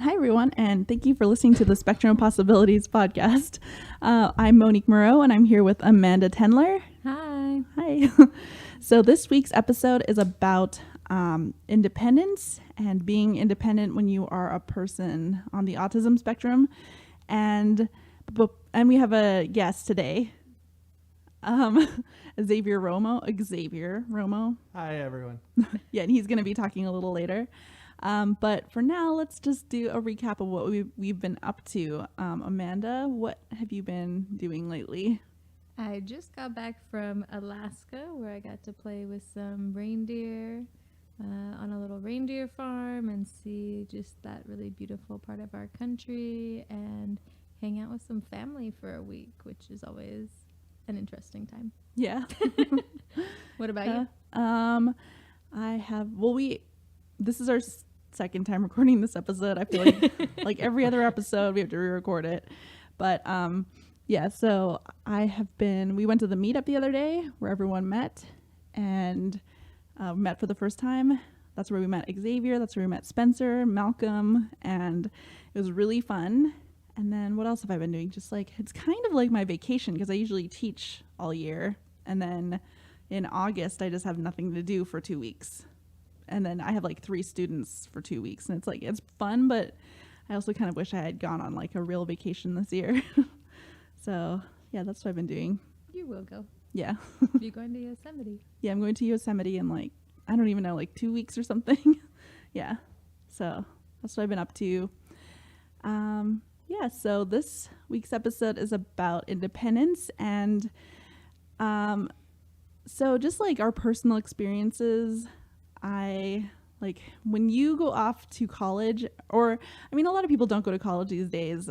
Hi, everyone, and thank you for listening to the Spectrum of Possibilities podcast. I'm Monique Moreau, and I'm here with Amanda Tendler. Hi. Hi. So this week's episode is about independence and being independent when you are a person on the autism spectrum. And we have a guest today, Xavier Romo. Hi, everyone. Yeah, and he's going to be talking a little later. But for now, let's just do a recap of what we've been up to. Amanda, what have you been doing lately? I just got back from Alaska where I got to play with some reindeer on a little reindeer farm and see just that really beautiful part of our country and hang out with some family for a week, which is always an interesting time. Yeah. What about you? This is our second time recording this episode. I feel like every other episode we have to re-record it. But so we went to the meetup the other day where everyone met and met for the first time. That's where we met Xavier. That's where we met Spencer, Malcolm, and it was really fun. And then what else have I been doing? Just it's kind of like my vacation because I usually teach all year. And then in August, I just have nothing to do for 2 weeks. And then I have 3 students for 2 weeks. And it's fun, but I also kind of wish I had gone on a real vacation this year. So yeah, that's what I've been doing. You will go. Yeah. You're going to Yosemite. Yeah, I'm going to Yosemite in I don't even know, 2 weeks or something. Yeah. So that's what I've been up to. So this week's episode is about independence and so just our personal experiences. When you go off to college, or a lot of people don't go to college these days,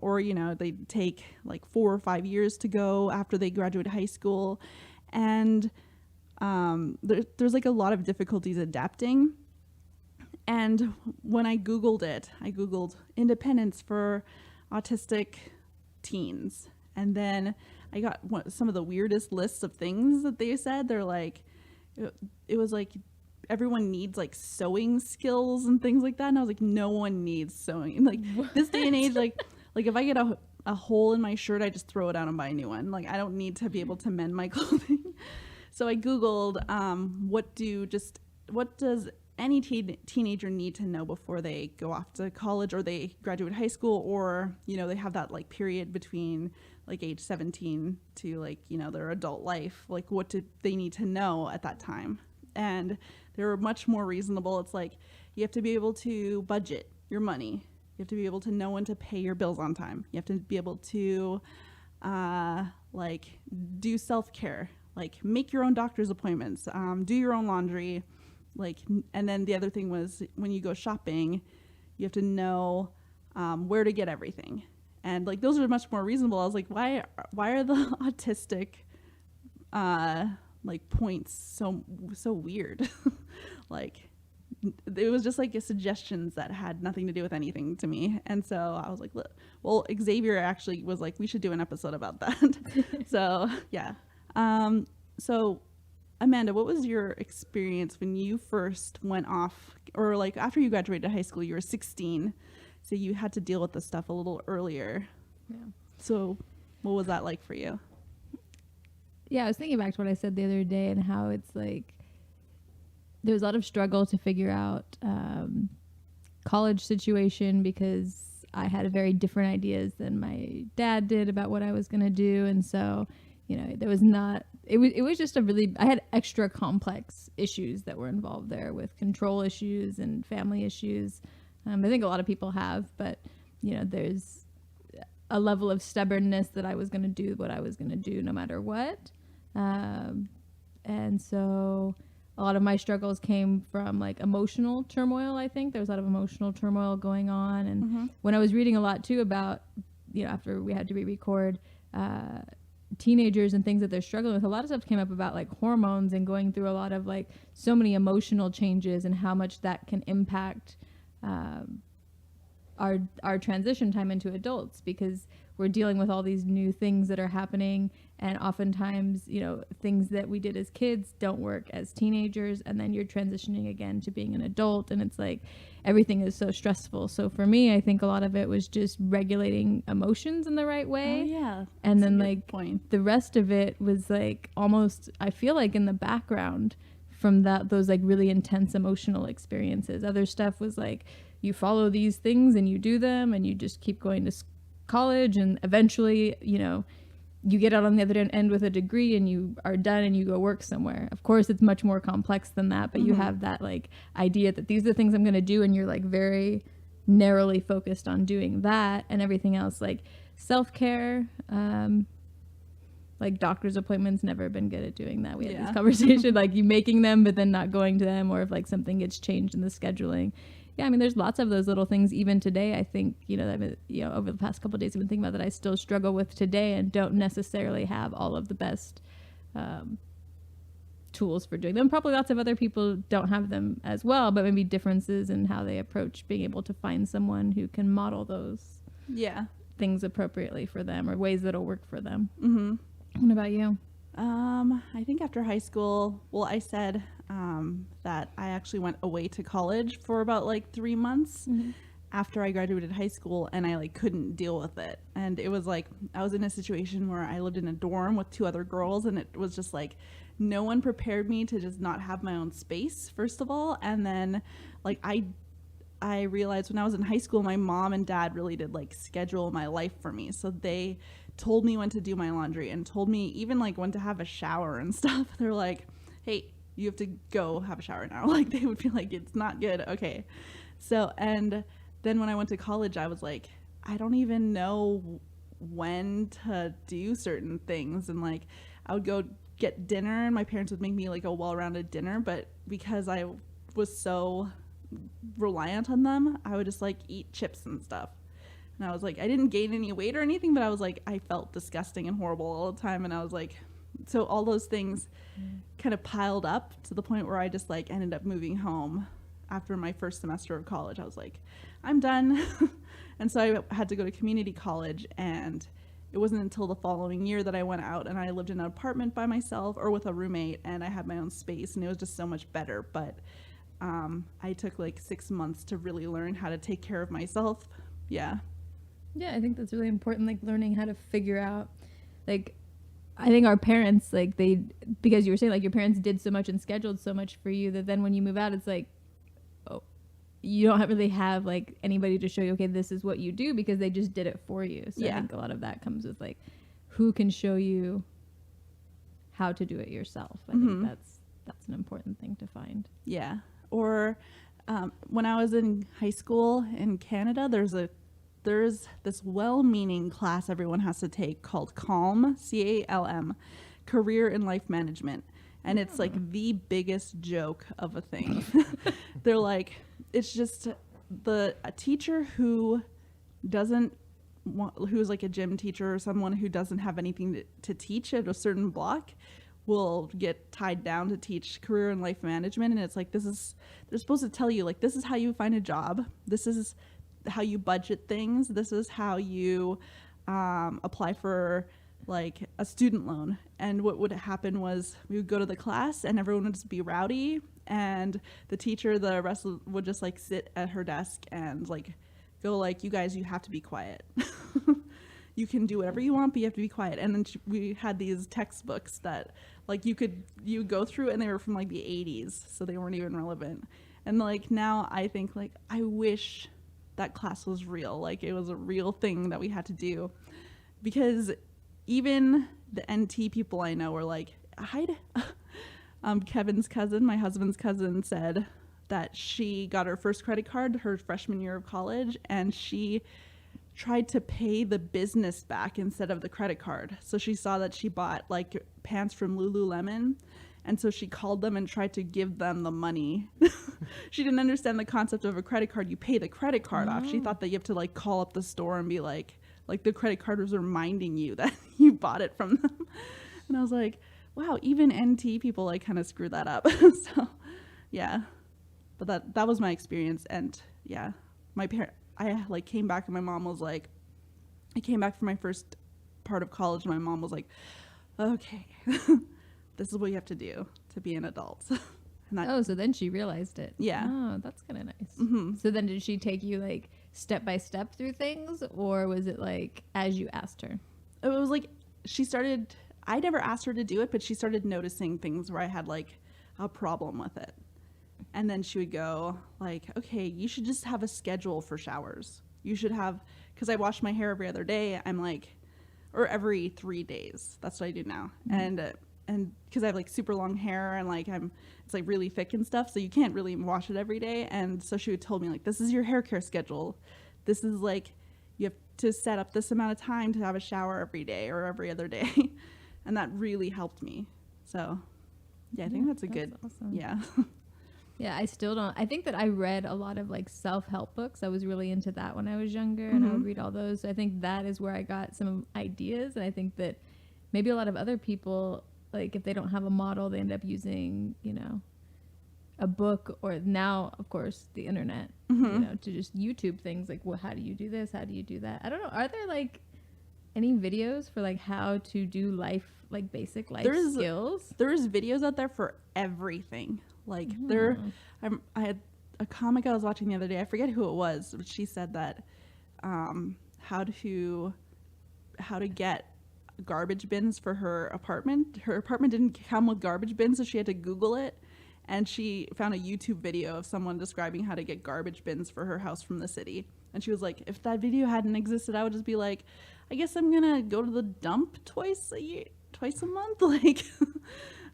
or they take 4 or 5 years to go after they graduate high school, and there's a lot of difficulties adapting. And when I googled independence for autistic teens, and then I got some of the weirdest lists of things that they said. They're it was everyone needs sewing skills and things like that, and I was no one needs sewing this day and age. If I get a hole in my shirt, I just throw it out and buy a new one. I don't need to be able to mend my clothing. So I googled what does any teenager need to know before they go off to college or they graduate high school, or they have that period between age 17 to their adult life. What do they need to know at that time? And they're much more reasonable. It's you have to be able to budget your money. You have to be able to know when to pay your bills on time. You have to be able to do self-care, make your own doctor's appointments, do your own laundry. And then the other thing was when you go shopping, you have to know where to get everything. And those are much more reasonable. I was why are the autistic points so weird? It was just suggestions that had nothing to do with anything to me. And so I was well, Xavier actually was we should do an episode about that. So yeah. So Amanda, what was your experience when you first went off, or after you graduated high school? You were 16, so you had to deal with this stuff a little earlier. Yeah. So what was that like for you? Yeah, I was thinking back to what I said the other day and how it's there was a lot of struggle to figure out college situation because I had very different ideas than my dad did about what I was going to do. And so, there was not, it was just I had extra complex issues that were involved there with control issues and family issues. I think a lot of people have, but, there's a level of stubbornness that I was going to do what I was going to do no matter what. And so a lot of my struggles came from emotional turmoil. I think there was a lot of emotional turmoil going on. And when I was reading a lot too about, after we had to re-record, teenagers and things that they're struggling with, a lot of stuff came up about hormones and going through a lot of so many emotional changes and how much that can impact our transition time into adults, because we're dealing with all these new things that are happening, and oftentimes, you know, things that we did as kids don't work as teenagers, and then you're transitioning again to being an adult, and it's like everything is so stressful. So for me, I think a lot of it was just regulating emotions in the right way. Oh, yeah. And then Point. the rest of it was like almost, I feel like, in the background from those like really intense emotional experiences. Other stuff was like, you follow these things and you do them and you just keep going to college, and eventually, you know, you get out on the other end with a degree and you are done and you go work somewhere. Of course, it's much more complex than that, but you have that like idea that these are the things I'm going to do, and you're like very narrowly focused on doing that, and everything else like self-care, like doctor's appointments, never been good at doing that. We had this conversation, like you making them but then not going to them, or if like something gets changed in the scheduling. Yeah, I mean, there's lots of those little things even today. I think, you know, that, you know, over the past couple of days I've been thinking about that I still struggle with today, and don't necessarily have all of the best tools for doing them. Probably lots of other people don't have them as well, but maybe differences in how they approach being able to find someone who can model those things appropriately for them, or ways that'll work for them. What about you? I think after high school, well, I said that I actually went away to college for about like 3 months after I graduated high school, and I like couldn't deal with it. And it was like I was in a situation where I lived in a dorm with 2 other girls, and it was just like no one prepared me to just not have my own space, first of all. And then like I realized when I was in high school, my mom and dad really did like schedule my life for me. So they told me when to do my laundry, and told me even like when to have a shower and stuff. They're like, hey, you have to go have a shower now. Like they would be like, it's not good. Okay. So, and then when I went to college, I was like, I don't even know when to do certain things. And like I would go get dinner, and my parents would make me like a well-rounded dinner, but because I was so reliant on them, I would just like eat chips and stuff. And I was like, I didn't gain any weight or anything, but I was like, I felt disgusting and horrible all the time. And I was like, so all those things kind of piled up to the point where I just like ended up moving home after my first semester of college. I was like, I'm done. And so I had to go to community college, and it wasn't until the following year that I went out and I lived in an apartment by myself or with a roommate, and I had my own space, and it was just so much better. But I took like 6 months to really learn how to take care of myself. Yeah, I think that's really important, like learning how to figure out, like, I think our parents, like because you were saying like your parents did so much and scheduled so much for you, that then when you move out, it's like, oh, you don't really have like anybody to show you, okay, this is what you do, because they just did it for you. So I think a lot of that comes with like, who can show you how to do it yourself. I think that's an important thing to find. Yeah. Or when I was in high school in Canada, there's this well-meaning class everyone has to take called CALM, CALM, Career and Life Management. And it's like the biggest joke of a thing. They're like, it's just a teacher who's like a gym teacher, or someone who doesn't have anything to teach at a certain block will get tied down to teach career and life management. And it's like, they're supposed to tell you like, this is how you find a job. This is how you budget things. This is how you apply for like a student loan. And what would happen was we would go to the class and everyone would just be rowdy, and the teacher, the rest would just like sit at her desk and like go like, you guys, you have to be quiet. You can do whatever you want, but you have to be quiet. And then we had these textbooks that like you go through, and they were from like the 80s, so they weren't even relevant. And like now I think like, I wish that class was real. Like it was a real thing that we had to do, because even the NT people I know were like, Kevin's cousin, my husband's cousin, said that she got her first credit card her freshman year of college, and she tried to pay the business back instead of the credit card. So she saw that she bought like pants from Lululemon, and so she called them and tried to give them the money. She didn't understand the concept of a credit card. You pay the credit card off. She thought that you have to like call up the store and be like the credit card was reminding you that you bought it from them. And I was like, wow, even NT people like kind of screw that up. So yeah, but that was my experience. And yeah, I like came back and my mom was like, I came back from my first part of college and my mom was like, okay, this is what you have to do to be an adult. And that, so then she realized it. Yeah. Oh, that's kind of nice. mm-hmm. So then did she take you like step by step through things, or was it like as you asked her? It was like I never asked her to do it, but she started noticing things where I had like a problem with it. And then she would go like, okay, you should just have a schedule for showers. You should have, because I wash my hair every other day. I'm like, or every 3 days. That's what I do now. Mm-hmm. And because I have like super long hair and like it's like really thick and stuff, so you can't really wash it every day. And so she would tell me like, this is your hair care schedule. This is like, you have to set up this amount of time to have a shower every day or every other day. And that really helped me. So yeah, I think that's awesome. Yeah. Yeah, I still don't. I think that I read a lot of like self-help books. I was really into that when I was younger, and I would read all those. So I think that is where I got some ideas. And I think that maybe a lot of other people, like if they don't have a model, they end up using, you know, a book, or now, of course, the internet, you know, to just YouTube things like, well, how do you do this? How do you do that? I don't know. Are there like any videos for like how to do life, like basic life skills? There's videos out there for everything. Like I had a comic I was watching the other day. I forget who it was, but she said that how to get garbage bins for her apartment. Her apartment didn't come with garbage bins, so she had to Google it. And she found a YouTube video of someone describing how to get garbage bins for her house from the city. And she was like, if that video hadn't existed, I would just be like, I guess I'm gonna go to the dump twice a month. Like,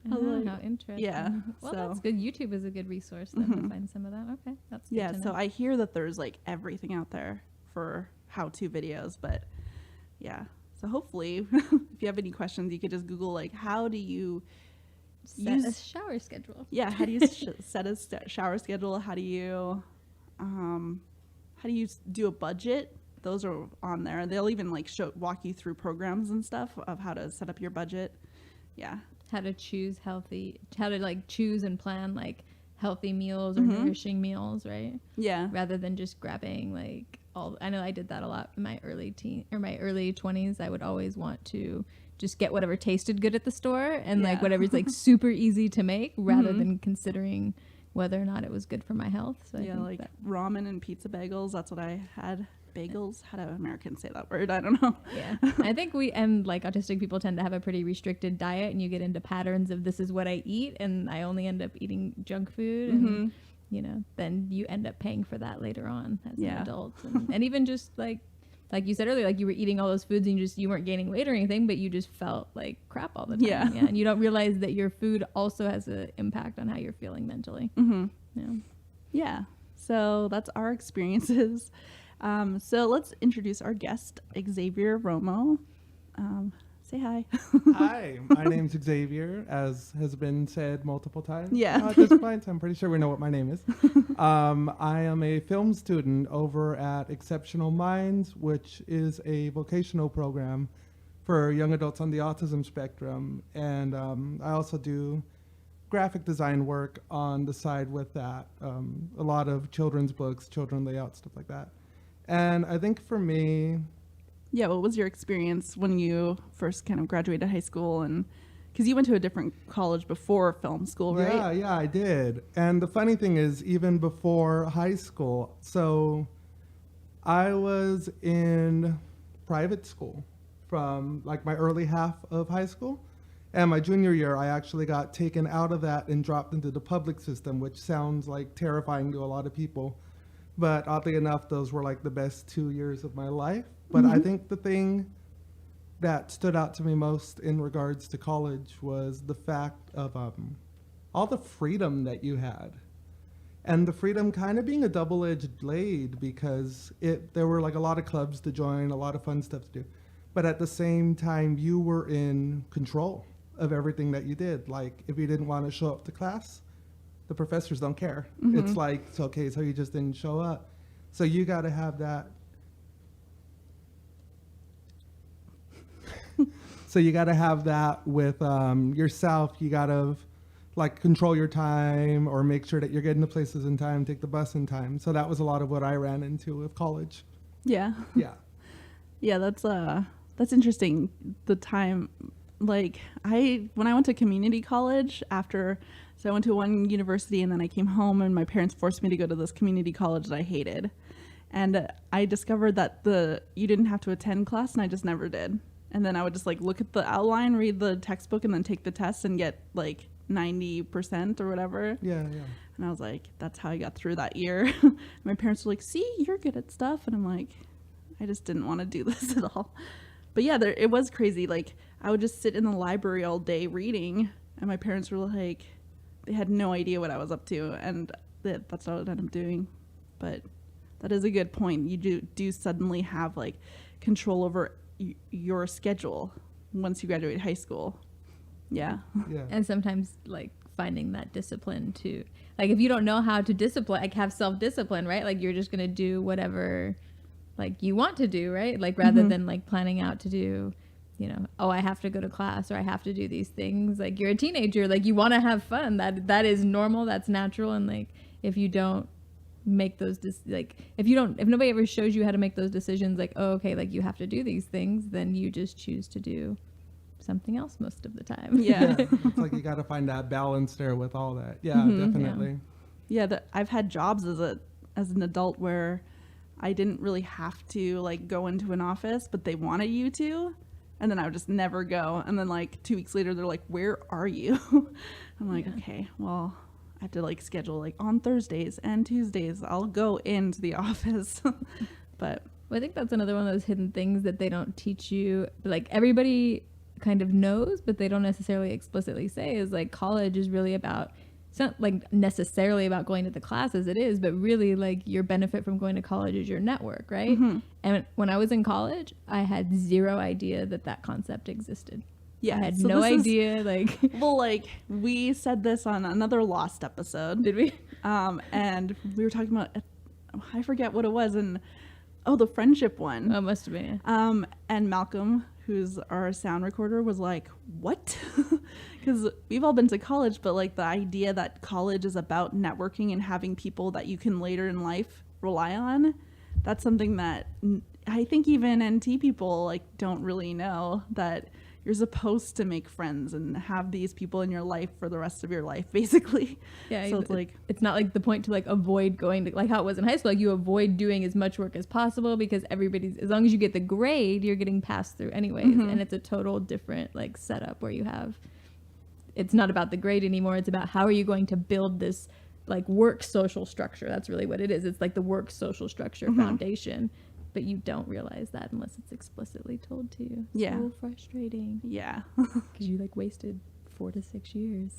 like, how interesting. Yeah. Well, that's good. YouTube is a good resource then to find some of that. Okay, that's good. Yeah. So I hear that there's like everything out there for how-to videos, but yeah. So hopefully, if you have any questions, you could just Google like, how do you set a shower schedule? Yeah. How do you set a shower schedule? How do you do a budget? Those are on there. They'll even like walk you through programs and stuff of how to set up your budget. Yeah. How to choose like choose and plan like healthy meals or nourishing meals, right? Yeah. Rather than just grabbing like I know I did that a lot in my early 20s. I would always want to just get whatever tasted good at the store and like whatever's like super easy to make rather than considering whether or not it was good for my health. So I think like ramen and pizza bagels. That's what I had. Bagels. How do Americans say that word? I don't know. Yeah. I think like autistic people tend to have a pretty restricted diet, and you get into patterns of this is what I eat, and I only end up eating junk food. And, you know, then you end up paying for that later on as an adult. And even just like you said earlier, like you were eating all those foods and you weren't gaining weight or anything, but you just felt like crap all the time. Yeah. And you don't realize that your food also has an impact on how you're feeling mentally. Yeah. So that's our experiences. So let's introduce our guest, Xavier Romo. Say hi. Hi, my name's Xavier, as has been said multiple times. Yeah. At this point, I'm pretty sure we know what my name is. I am a film student over at Exceptional Minds, which is a vocational program for young adults on the autism spectrum. And I also do graphic design work on the side with that. A lot of children's books, children layout, stuff like that. And I think for me... Yeah, what was your experience when you first kind of graduated high school? And because you went to a different college before film school, right? Yeah, I did. And the funny thing is, even before high school, so I was in private school from like my early half of high school. And my junior year, I actually got taken out of that and dropped into the public system, which sounds like terrifying to a lot of people. But oddly enough, those were like the best 2 years of my life. But I think the thing that stood out to me most in regards to college was the fact of all the freedom that you had. And the freedom kind of being a double-edged blade, because there were like a lot of clubs to join, a lot of fun stuff to do. But at the same time, you were in control of everything that you did. Like if you didn't want to show up to class, the professors don't care. It's like, it's okay, so you just didn't show up. So you got to have that. So you got to have that with yourself. You got to like control your time or make sure that you're getting to places in time, take the bus in time. So that was a lot of what I ran into with college. Yeah. Yeah. Yeah, that's interesting. The time, like when I went to community college so I went to one university and then I came home and my parents forced me to go to this community college that I hated. And I discovered that you didn't have to attend class, and I just never did. And then I would just like look at the outline, read the textbook, and then take the test and get like 90% or whatever. Yeah. And I was like, that's how I got through that year. My parents were like, see, you're good at stuff. And I'm like, I just didn't want to do this at all. But yeah, it was crazy. Like I would just sit in the library all day reading, and my parents were like, they had no idea what I was up to, and that's what I ended up doing. But that is a good point. You do suddenly have like control over your schedule once you graduate high school. Yeah. And sometimes like finding that discipline to, like, if you don't know how to discipline, like have self-discipline, right? Like you're just going to do whatever like you want to do, right? Like rather than like planning out to do, you know, oh, I have to go to class or I have to do these things. Like you're a teenager, like you want to have fun. That is normal. That's natural. And like, if you don't make those if nobody ever shows you how to make those decisions, like, oh, okay, like you have to do these things, then you just choose to do something else most of the time. Yeah. It's like you got to find that balance there with all that. Yeah, definitely. Yeah, I've had jobs as an adult where I didn't really have to like go into an office, but they wanted you to, and then I would just never go. And then like 2 weeks later, they're like, "Where are you?" I'm like, "Okay, well, I have to like schedule like on Thursdays and Tuesdays I'll go into the office." But well, I think that's another one of those hidden things that they don't teach you. Like everybody kind of knows, but they don't necessarily explicitly say, is like college is really about, it's not like necessarily about going to the classes, it is, but really like your benefit from going to college is your network, right? And when I was in college, I had zero idea that concept existed. Yeah, I had no idea. Like, well, like we said this on another Lost episode. Did we? And we were talking about, I forget what it was, and the friendship one. Oh, must have been. And Malcolm, who's our sound recorder, was like, "What?" Because we've all been to college, but like the idea that college is about networking and having people that you can later in life rely on, that's something that I think even NT people like don't really know, that you're supposed to make friends and have these people in your life for the rest of your life, basically. Yeah. So it's like, it's not like the point to like avoid going to, like how it was in high school, like you avoid doing as much work as possible because as long as you get the grade, you're getting passed through anyways. And it's a total different like setup where it's not about the grade anymore. It's about how are you going to build this like work social structure. That's really what it is. It's like the work social structure foundation. But you don't realize that unless it's explicitly told to you. Yeah. So frustrating. Yeah. Because you like wasted 4 to 6 years.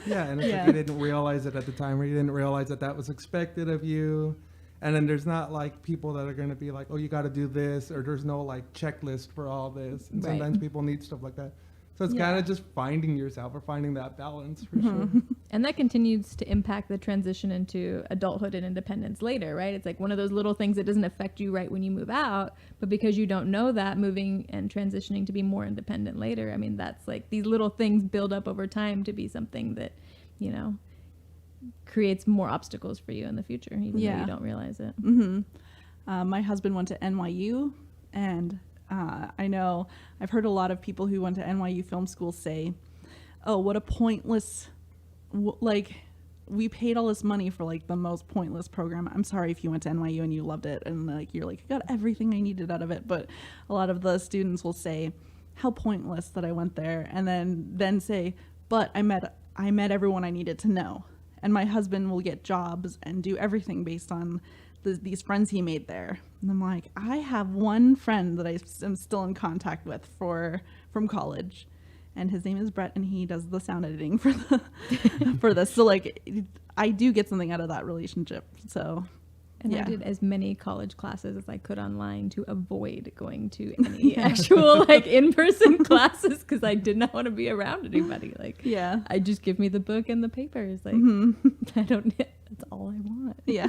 Yeah, and it's like you didn't realize it at the time, or you didn't realize that was expected of you. And then there's not like people that are going to be like, oh, you got to do this, or there's no like checklist for all this. And sometimes people need stuff like that. So it's kind of just finding yourself or finding that balance for sure. And that continues to impact the transition into adulthood and independence later, right? It's like one of those little things that doesn't affect you right when you move out, but because you don't know that, moving and transitioning to be more independent later, I mean, that's like these little things build up over time to be something that, you know, creates more obstacles for you in the future, even though you don't realize it. My husband went to NYU, and I know I've heard a lot of people who went to NYU film school say, oh, what a pointless, like we paid all this money for like the most pointless program. I'm sorry if you went to NYU and you loved it and like you're like, I got everything I needed out of it. But a lot of the students will say how pointless that I went there, and then say, but I met everyone I needed to know. And my husband will get jobs and do everything based on these friends he made there. And I'm like, I have one friend that I am still in contact with from college, and his name is Brett, and he does the sound editing for for this. So like, I do get something out of that relationship. So, and I did as many college classes as I could online to avoid going to any actual like in-person classes because I did not want to be around anybody. Like, I just give me the book and the papers. Like, I don't. That's all I want. Yeah.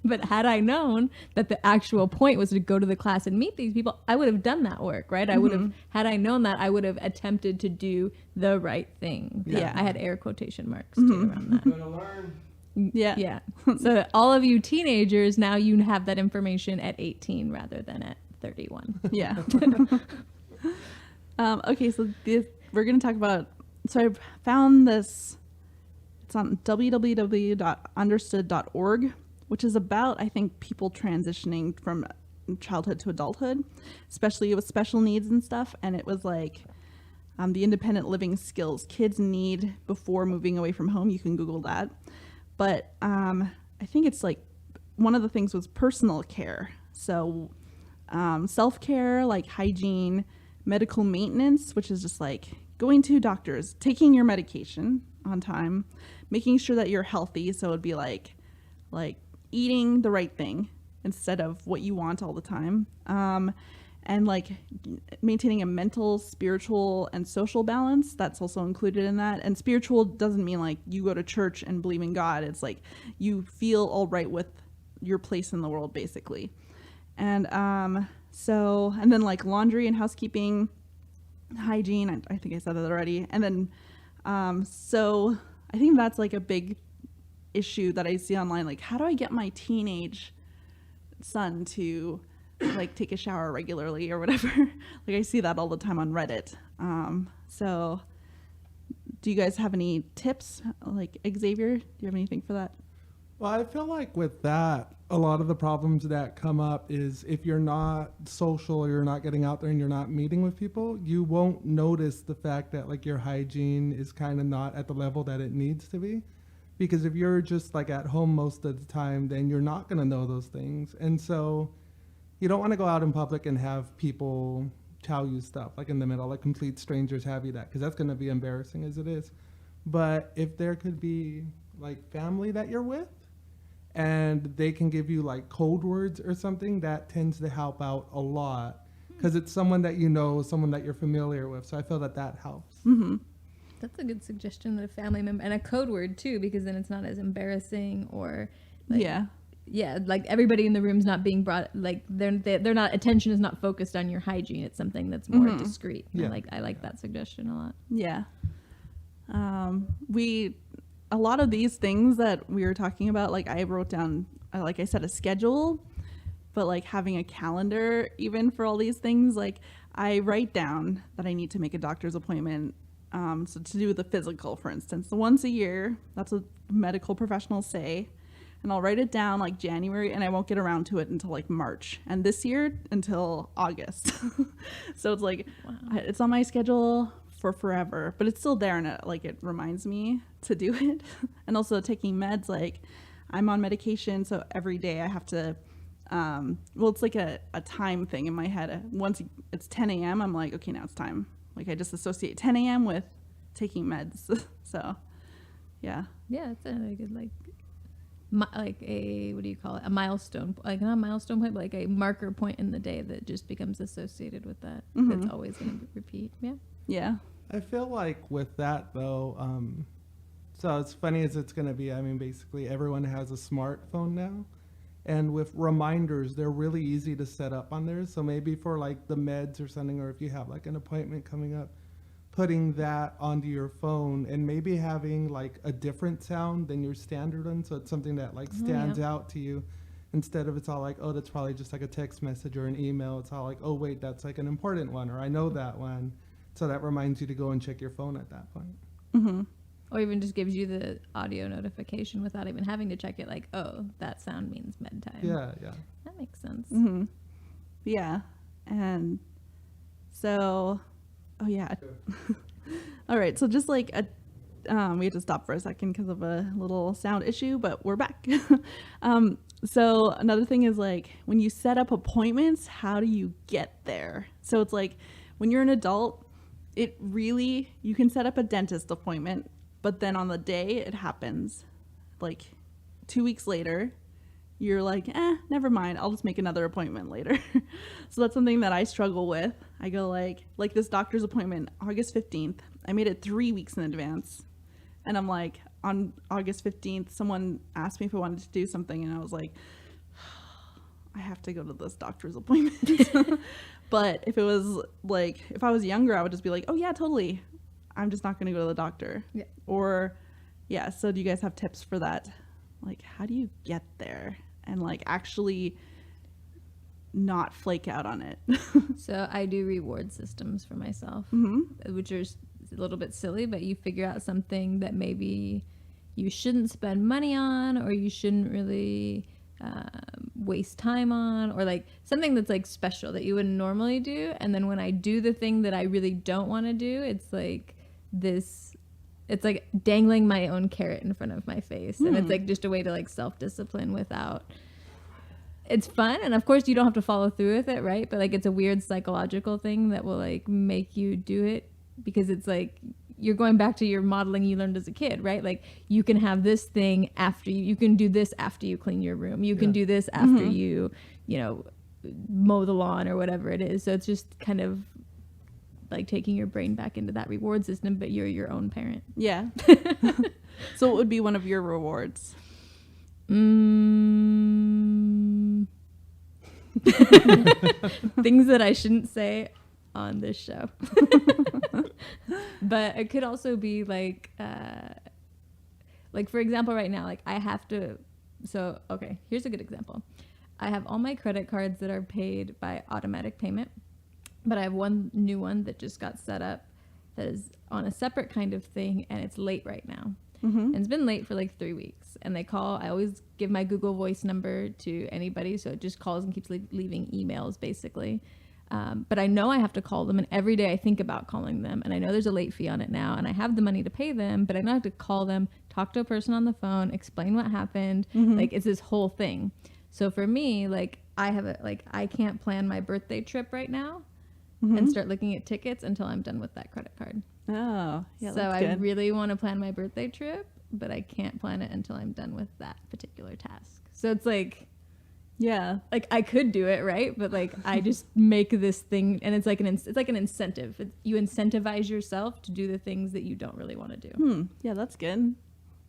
But had I known that the actual point was to go to the class and meet these people, I would have done that work, right? I would have, had I known that, I would have attempted to do the right thing. Yeah. I had air quotation marks too around that. Gonna learn. Yeah. Yeah. So all of you teenagers, now you have that information at 18 rather than at 31. Yeah. Okay, so we're going to talk about, so I found this, it's on www.understood.org, which is about, I think, people transitioning from childhood to adulthood, especially with special needs and stuff. And it was like the independent living skills kids need before moving away from home. You can Google that. But I think it's like one of the things was personal care. So self-care, like hygiene, medical maintenance, which is just like going to doctors, taking your medication on time, making sure that you're healthy. So it'd be like eating the right thing instead of what you want all the time. And like maintaining a mental, spiritual, and social balance. That's also included in that. And spiritual doesn't mean like you go to church and believe in God. It's like you feel all right with your place in the world, basically. And and then like laundry and housekeeping, hygiene. I think I said that already. And then so I think that's like a big issue that I see online. Like, how do I get my teenage son to like take a shower regularly or whatever? Like, I see that all the time on Reddit. So do you guys have any tips? Like, Xavier, do you have anything for that? Well, I feel like with that, a lot of the problems that come up is if you're not social or you're not getting out there and you're not meeting with people, you won't notice the fact that like your hygiene is kind of not at the level that it needs to be. Because if you're just like at home most of the time, then you're not going to know those things. And so you don't want to go out in public and have people tell you stuff like in the middle, like complete strangers have you that, because that's going to be embarrassing as it is. But if there could be like family that you're with and they can give you like code words or something, that tends to help out a lot because it's someone that you know, someone that you're familiar with. So I feel that that helps. Mm-hmm. That's a good suggestion, that a family member, and a code word too, because then it's not as embarrassing or like, yeah, like everybody in the room's not being brought, like they're not, attention is not focused on your hygiene. It's something that's more discreet. Yeah. I like that suggestion a lot. Yeah. A lot of these things that we were talking about, like I wrote down, like I said, a schedule, but like having a calendar even for all these things, like I write down that I need to make a doctor's appointment. So to do with the physical, for instance, so once a year, that's what medical professionals say. And I'll write it down like January, and I won't get around to it until like March. And this year until August. So it's like, it's on my schedule for forever, but it's still there, and it reminds me to do it. And also taking meds, like I'm on medication, so every day I have to, it's like a time thing in my head. Once it's 10 a.m., I'm like, okay, now it's time. Like I just associate 10 a.m. with taking meds. So, yeah. Yeah, it's a really good, like a, what do you call it? A milestone, like not a milestone point, but like a marker point in the day that just becomes associated with that. That's always going to repeat. Yeah. Yeah. I feel like with that though, so as funny as it's going to be, I mean, basically everyone has a smartphone now. And with reminders, they're really easy to set up on there. So maybe for like the meds or something, or if you have like an appointment coming up, putting that onto your phone and maybe having like a different sound than your standard one. So it's something that like stands out to you, instead of it's all like, oh, that's probably just like a text message or an email. It's all like, oh, wait, that's like an important one, or I know that one. So that reminds you to go and check your phone at that point. Mm-hmm. Or even just gives you the audio notification without even having to check it, like, oh, that sound means med time. Yeah. That makes sense. Mm-hmm. Yeah. And so, oh yeah. All right. So just like we had to stop for a second because of a little sound issue, but we're back. So another thing is like when you set up appointments, how do you get there? So it's like when you're an adult, you can set up a dentist appointment, but then on the day it happens, like 2 weeks later, you're like, never mind, I'll just make another appointment later. So that's something that I struggle with. I go like this doctor's appointment, August 15th. I made it 3 weeks in advance. And I'm like, on August 15th, someone asked me if I wanted to do something, and I was like, I have to go to this doctor's appointment. But if it was like, if I was younger, I would just be like, oh yeah, totally. I'm just not going to go to the doctor. Yeah. Or, yeah. So do you guys have tips for that? Like, how do you get there and like actually not flake out on it? So I do reward systems for myself, which are a little bit silly, but you figure out something that maybe you shouldn't spend money on, or you shouldn't really waste time on, or like something that's like special that you wouldn't normally do. And then when I do the thing that I really don't want to do, it's like this, it's like dangling my own carrot in front of my face. And it's like just a way to like self-discipline without, it's fun. And of course you don't have to follow through with it, right? But like it's a weird psychological thing that will like make you do it, because it's like you're going back to your modeling you learned as a kid, right? Like you can have this thing after you can do this after you clean your room. You can do this after you know, mow the lawn or whatever it is. So it's just kind of like taking your brain back into that reward system, but you're your own parent. Yeah. So what would be one of your rewards? Things that I shouldn't say on this show. But it could also be like for example, right now, like I have to, so okay, here's a good example. I have all my credit cards that are paid by automatic payment, but I have one new one that just got set up that is on a separate kind of thing, and it's late right now. And it's been late for like 3 weeks, and they call. I always give my Google Voice number to anybody, so it just calls and keeps leaving emails basically. But I know I have to call them, and every day I think about calling them, and I know there's a late fee on it now, and I have the money to pay them, but I know I have to call them, talk to a person on the phone, explain what happened. Like it's this whole thing. So for me, like I can't plan my birthday trip right now and start looking at tickets until I'm done with that credit card. Oh, yeah. So that's I good. really want to plan my birthday trip, but I can't plan it until I'm done with that particular task. So it's like, yeah, like I could do it, right? But like I just make this thing, and it's like an incentive. You incentivize yourself to do the things that you don't really want to do. Yeah, that's good.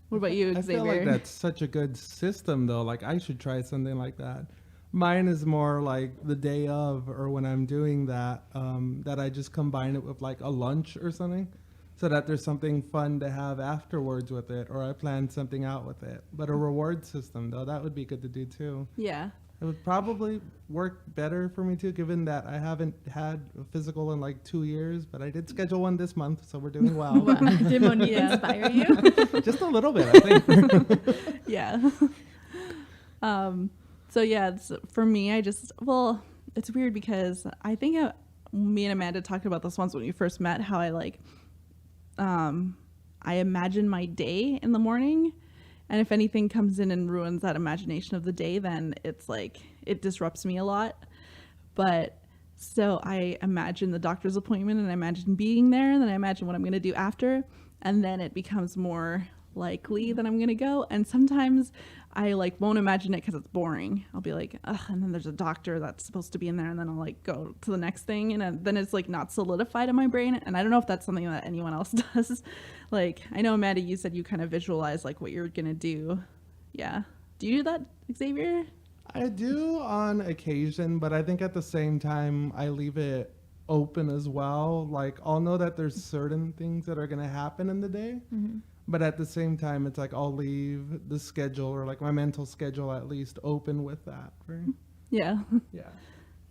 What about you, Xavier? I feel like that's such a good system, though. Like I should try something like that. Mine is more like the day of, or when I'm doing that, that I just combine it with like a lunch or something, so that there's something fun to have afterwards with it, or I plan something out with it. But a reward system, though, that would be good to do too. Yeah. It would probably work better for me too, given that I haven't had a physical in like 2 years, but I did schedule one this month, so we're doing well. Did Monique inspire you? Just a little bit, I think. Yeah. So yeah, for me, it's weird because I think me and Amanda talked about this once when we first met, how I imagine my day in the morning, and if anything comes in and ruins that imagination of the day, then it's like it disrupts me a lot. But so I imagine the doctor's appointment, and I imagine being there, and then I imagine what I'm going to do after, and then it becomes more likely that I'm going to go. And sometimes I like won't imagine it because it's boring. I'll be like, ugh, and then there's a doctor that's supposed to be in there, and then I'll like go to the next thing, and then it's like not solidified in my brain. And I don't know if that's something that anyone else does. Like I know, Amanda, you said you kind of visualize like what you're gonna do. Yeah, do you do that, Xavier? I do on occasion, but I think at the same time I leave it open as well. Like I'll know that there's certain things that are going to happen in the day, but at the same time it's like I'll leave the schedule, or like my mental schedule at least, open with that. Yeah. Yeah.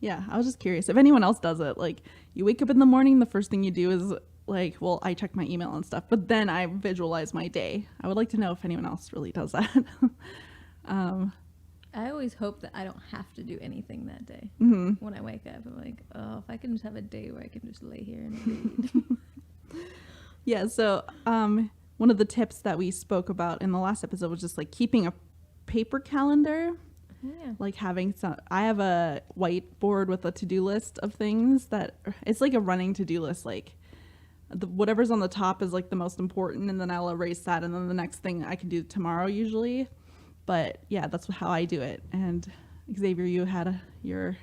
Yeah, I was just curious if anyone else does it. Like you wake up in the morning, the first thing you do is like, well, I check my email and stuff, but then I visualize my day. I would like to know if anyone else really does that. I always hope that I don't have to do anything that day. When I wake up, I'm like, oh, if I can just have a day where I can just lay here and read. Yeah, so one of the tips that we spoke about in the last episode was just like keeping a paper calendar. Yeah. Like having I have a whiteboard with a to-do list of things that it's like a running to-do list. Like whatever's on the top is like the most important, and then I'll erase that, and then the next thing I can do tomorrow usually. But yeah, that's how I do it. And Xavier, you had your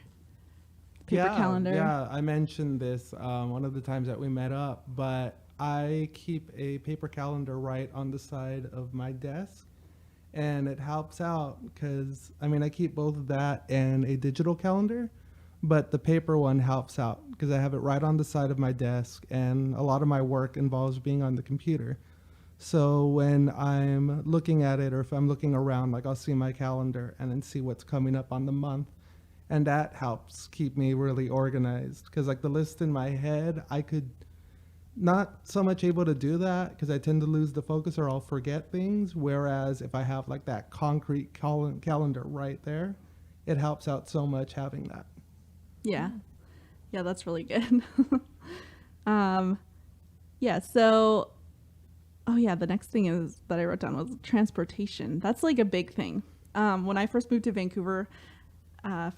paper calendar. Yeah, I mentioned this one of the times that we met up, but I keep a paper calendar right on the side of my desk, and it helps out because I keep both of that and a digital calendar, but the paper one helps out because I have it right on the side of my desk, and a lot of my work involves being on the computer. So when I'm looking at it, or if I'm looking around, like I'll see my calendar and then see what's coming up on the month. And that helps keep me really organized because like the list in my head, I could not so much able to do that because I tend to lose the focus or I'll forget things. Whereas if I have like that concrete calendar right there, it helps out so much having that. Yeah. Yeah, that's really good. Yeah, so, oh yeah, the next thing is that I wrote down was transportation. That's like a big thing. When I first moved to Vancouver,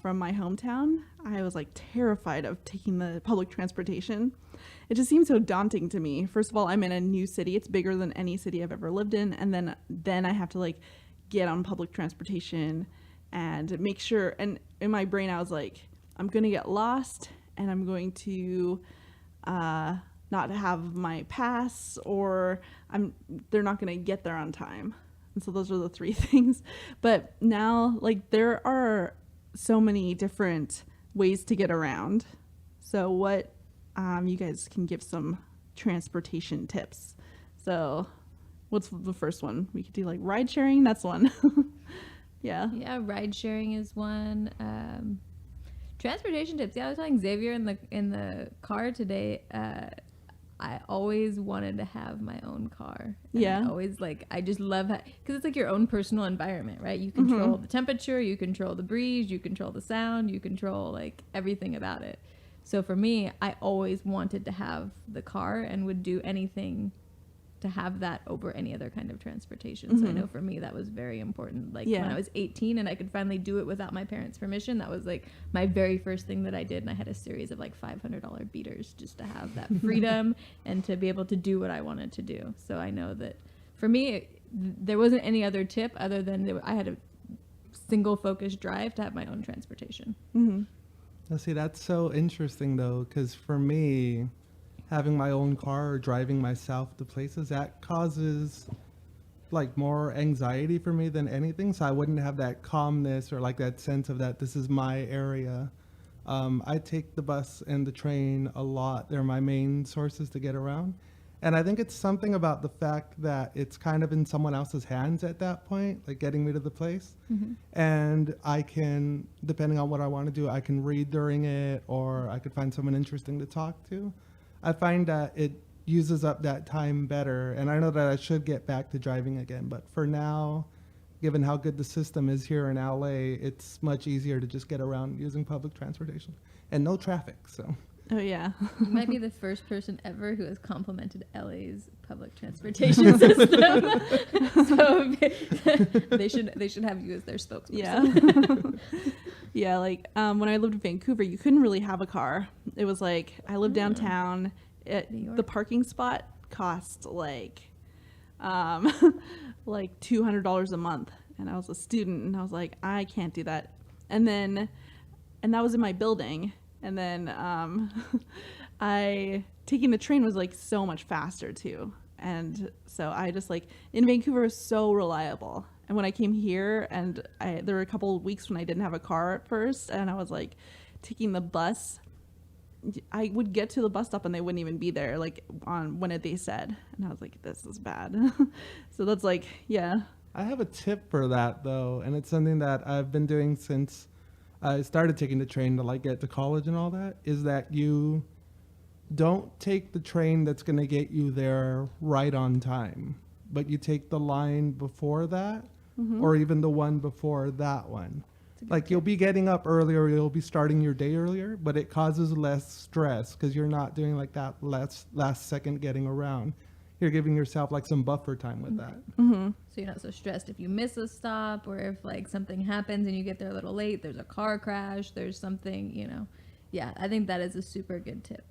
from my hometown, I was like terrified of taking the public transportation. It just seemed so daunting to me. First of all, I'm in a new city. It's bigger than any city I've ever lived in. And then I have to like get on public transportation and make sure. And in my brain, I was like, I'm going to get lost and I'm going to not have my pass, or they're not going to get there on time. And so those are the three things. But now like there are so many different ways to get around. So what you guys can give some transportation tips. So what's the first one? We could do like ride sharing. That's one. Yeah, ride sharing is one. Transportation tips. I was telling Xavier in the car today, I always wanted to have my own car. And I always I just love because it's like your own personal environment, right? You control the temperature, you control the breeze, you control the sound, you control like everything about it. So for me, I always wanted to have the car and would do anything to have that over any other kind of transportation. So I know for me that was very important. Like when I was 18 and I could finally do it without my parents' permission, that was like my very first thing that I did. And I had a series of like $500 beaters just to have that freedom and to be able to do what I wanted to do. So I know that for me, there wasn't any other tip other than I had a single focused drive to have my own transportation. Now see, that's so interesting though, because for me, having my own car or driving myself to places, that causes like more anxiety for me than anything. So I wouldn't have that calmness or like that sense of that this is my area. I take the bus and the train a lot. They're my main sources to get around. And I think it's something about the fact that it's kind of in someone else's hands at that point, like getting me to the place. And I can, depending on what I want to do, I can read during it, or I could find someone interesting to talk to. I find that it uses up that time better, and I know that I should get back to driving again, but for now, given how good the system is here in LA, it's much easier to just get around using public transportation and no traffic. So Oh yeah. You might be the first person ever who has complimented LA's public transportation system. So they should have you as their spokesperson. Yeah, like when I lived in Vancouver, you couldn't really have a car. It was like I lived downtown. The parking spot cost like like $200 a month, and I was a student, and I was like, I can't do that. And that was in my building. And then taking the train was like so much faster too. And so I just like, in Vancouver, was so reliable. And when I came here, and there were a couple of weeks when I didn't have a car at first, and I was like taking the bus. I would get to the bus stop and they wouldn't even be there, like on when they said. And I was like, this is bad. So that's like, yeah. I have a tip for that though, and it's something that I've been doing since I started taking the train to like get to college and all that, is that you don't take the train that's going to get you there right on time, but you take the line before that, or even the one before that one. Like you'll be getting up earlier, you'll be starting your day earlier, but it causes less stress because you're not doing like that last second getting around. You're giving yourself like some buffer time with that. So you're not so stressed if you miss a stop, or if like something happens and you get there a little late, there's a car crash, there's something, you know. Yeah, I think that is a super good tip.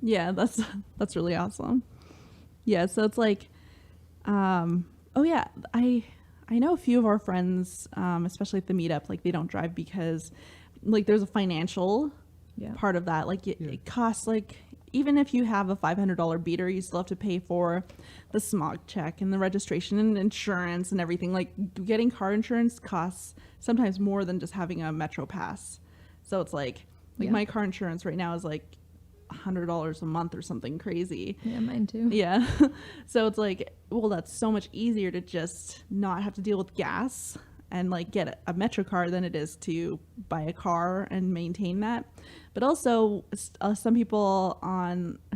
Yeah, that's really awesome. Yeah, so it's like, oh yeah, I know a few of our friends, especially at the meetup, like they don't drive because like there's a financial part of that. Like it costs like even if you have a $500 beater, you still have to pay for the smog check and the registration and insurance and everything. Like getting car insurance costs sometimes more than just having a Metro Pass. So it's like my car insurance right now is like $100 a month or something crazy. Yeah, mine too. Yeah. So it's like, well, that's so much easier to just not have to deal with gas and like get a Metro card than it is to buy a car and maintain that. But also some people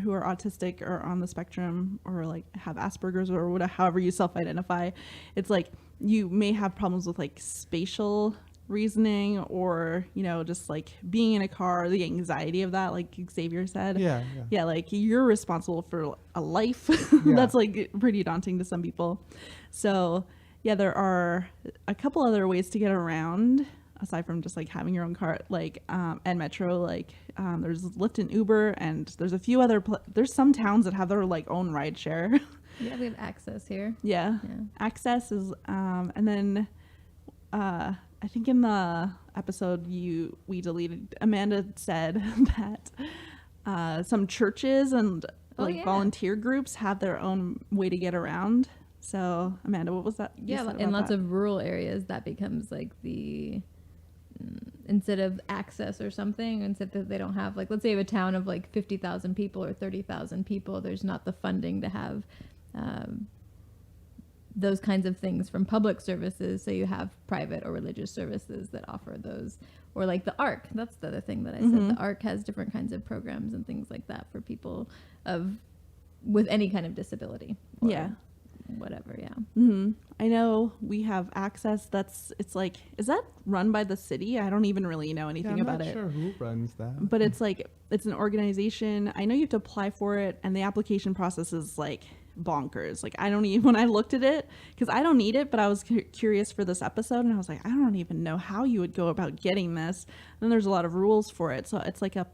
who are autistic or on the spectrum or like have Asperger's or whatever, however you self-identify, it's like you may have problems with like spatial reasoning or, you know, just like being in a car, the anxiety of that, like Xavier said. Yeah, like you're responsible for a life. That's like pretty daunting to some people. So yeah, there are a couple other ways to get around aside from just like having your own car, like and Metro, like there's Lyft and Uber, and there's a few other there's some towns that have their like own ride share. Yeah, we have Access here. Yeah. Access is and then I think in the episode we deleted, Amanda said that some churches and volunteer groups have their own way to get around. So Amanda, what was that? Yeah, in lots of rural areas that becomes like the instead of Access or something, instead that they don't have, like, let's say you have a town of like 50,000 people or 30,000 people, there's not the funding to have those kinds of things from public services, so you have private or religious services that offer those, or like the ARC. That's the other thing that I said. The ARC has different kinds of programs and things like that for people with any kind of disability. Or whatever. I know we have Access. It's like, is that run by the city? I don't even really know anything about it. I'm not sure who runs that. But it's like, it's an organization. I know you have to apply for it, and the application process is like bonkers. Like, I don't even, when I looked at it, because I don't need it, but I was curious for this episode, and I was like, I don't even know how you would go about getting this. And there's a lot of rules for it. So it's like a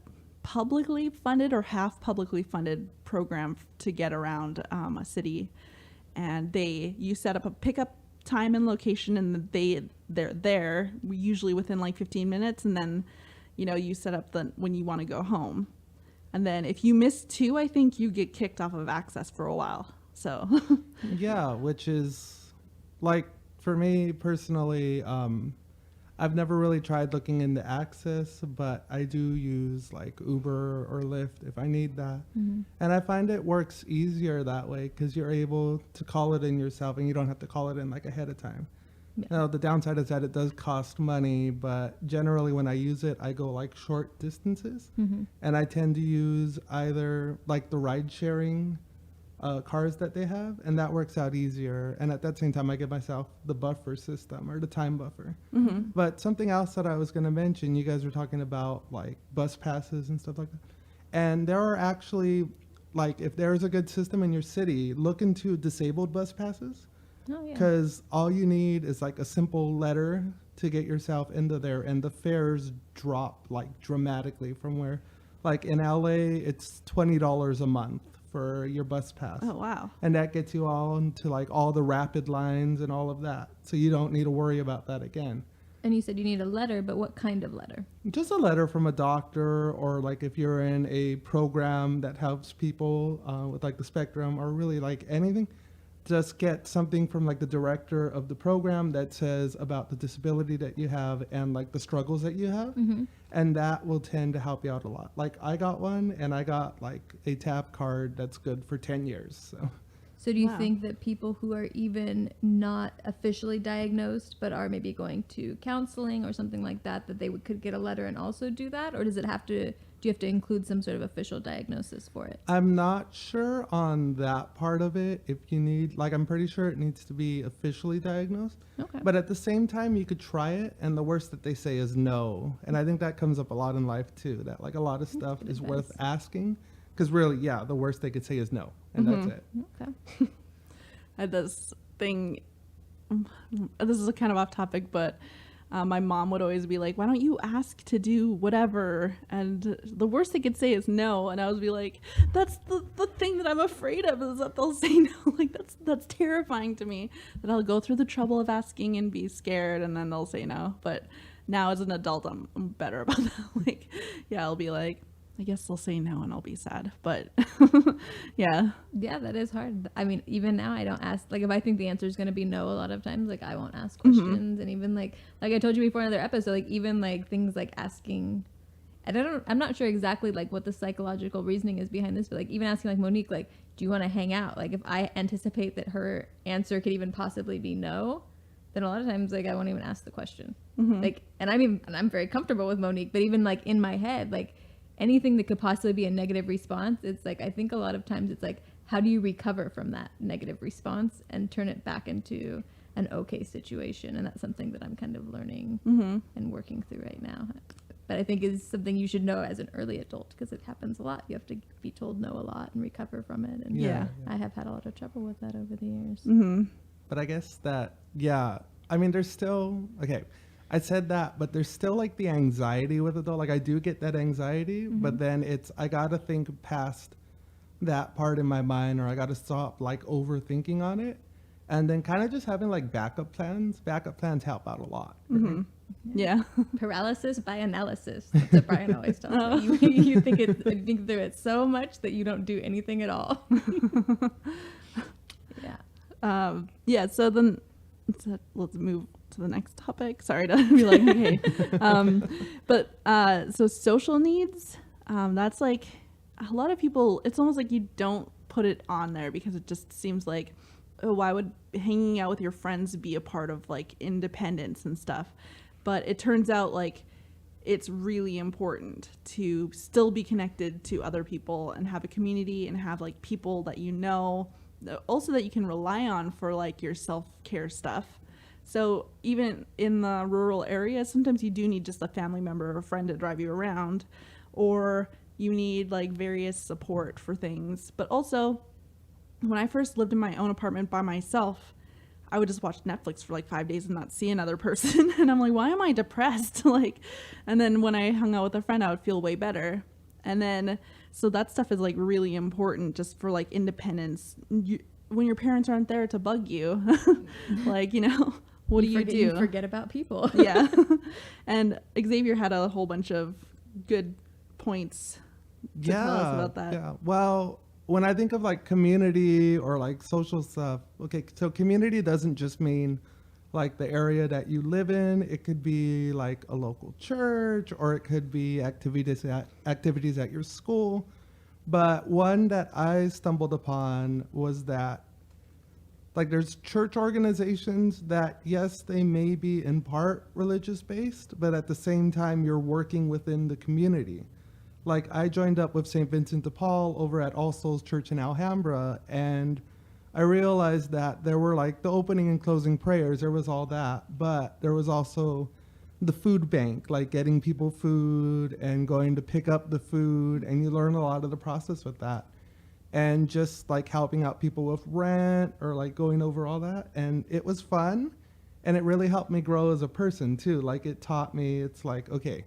publicly funded or half publicly funded program to get around a city. And you set up a pickup time and location, and they're there usually within like 15 minutes. And then, you know, you set up when you want to go home. And then if you miss 2, I think you get kicked off of Access for a while. So yeah, which is like, for me personally, I've never really tried looking into Access, but I do use like Uber or Lyft if I need that. And I find it works easier that way because you're able to call it in yourself and you don't have to call it in like ahead of time. Now, the downside is that it does cost money, but generally when I use it, I go like short distances. And I tend to use either like the ride sharing cars that they have, and that works out easier. And at that same time, I give myself the buffer system or the time buffer. But something else that I was going to mention, you guys were talking about like bus passes and stuff like that. And there are actually, like, if there's a good system in your city, look into disabled bus passes. Because all you need is like a simple letter to get yourself into there, and the fares drop like dramatically from where, like in LA, it's $20 a month for your bus pass. Oh, wow. And that gets you all into like all the rapid lines and all of that. So you don't need to worry about that again. And you said you need a letter, but what kind of letter? Just a letter from a doctor, or like if you're in a program that helps people with like the spectrum, or really like anything. Just get something from like the director of the program that says about the disability that you have and like the struggles that you have. And that will tend to help you out a lot. Like I got one, and I got like a TAP card that's good for 10 years. So do you think that people who are even not officially diagnosed but are maybe going to counseling or something like that, that they could get a letter and also do that? Or do you have to include some sort of official diagnosis for it? I'm not sure on that part of it. If you need, like, I'm pretty sure it needs to be officially diagnosed. Okay. But at the same time, you could try it, and the worst that they say is no. And I think that comes up a lot in life too, that like a lot of stuff is worth asking. Because really, the worst they could say is no. And that's it. Okay. I had this thing, this is kind of off topic, but my mom would always be like, why don't you ask to do whatever? And the worst they could say is no. And I would be like, that's the thing that I'm afraid of, is that they'll say no. Like, that's terrifying to me, that I'll go through the trouble of asking and be scared, and then they'll say no. But now as an adult, I'm better about that. Like, I'll be like, I guess they'll say no and I'll be sad. But yeah. Yeah, that is hard. I mean, even now I don't ask, like if I think the answer is going to be no a lot of times, like I won't ask questions. And even like I told you before in another episode, like even like things like asking, and I'm not sure exactly like what the psychological reasoning is behind this, but like even asking like Monique, like, do you want to hang out? Like if I anticipate that her answer could even possibly be no, then a lot of times like I won't even ask the question. Like, and I'm very comfortable with Monique, but even like in my head, like anything that could possibly be a negative response, it's like, I think a lot of times it's like, how do you recover from that negative response and turn it back into an okay situation? And that's something that I'm kind of learning and working through right now. But I think is something you should know as an early adult, because it happens a lot. You have to be told no a lot and recover from it. And Yeah. I have had a lot of trouble with that over the years. But I guess that, yeah, I mean, there's still, okay, I said that, but there's still like the anxiety with it though. Like I do get that anxiety, but then I got to think past that part in my mind, or I got to stop like overthinking on it. And then kind of just having like backup plans. Backup plans help out a lot. Right? Yeah. Paralysis by analysis. That's what Brian always tells me. You think through it so much that you don't do anything at all. Yeah. Yeah. So then let's move to the next topic. Sorry to be like, okay. So social needs, that's like a lot of people, it's almost like you don't put it on there because it just seems like, oh, why would hanging out with your friends be a part of like independence and stuff? But it turns out like it's really important to still be connected to other people and have a community and have like people that you know, also that you can rely on for like your self-care stuff. So even in the rural areas, sometimes you do need just a family member or a friend to drive you around, or you need like various support for things. But also, when I first lived in my own apartment by myself, I would just watch Netflix for like 5 days and not see another person. And I'm like, why am I depressed? And then when I hung out with a friend, I would feel way better. And then, so that stuff is like really important just for like independence. When your parents aren't there to bug you, like, what do you do? You forget about people. Yeah. And Xavier had a whole bunch of good points to tell us about that. Yeah. Well, when I think of like community or like social stuff, okay, so community doesn't just mean like the area that you live in. It could be like a local church, or it could be activities at your school. But one that I stumbled upon was that like there's church organizations that, yes, they may be in part religious based, but at the same time, you're working within the community. Like I joined up with St. Vincent de Paul over at All Souls Church in Alhambra, and I realized that there were like the opening and closing prayers, there was all that, but there was also the food bank, like getting people food and going to pick up the food, and you learn a lot of the process with that. And just like helping out people with rent or like going over all that. And it was fun, and it really helped me grow as a person too. Like it taught me, it's like, okay,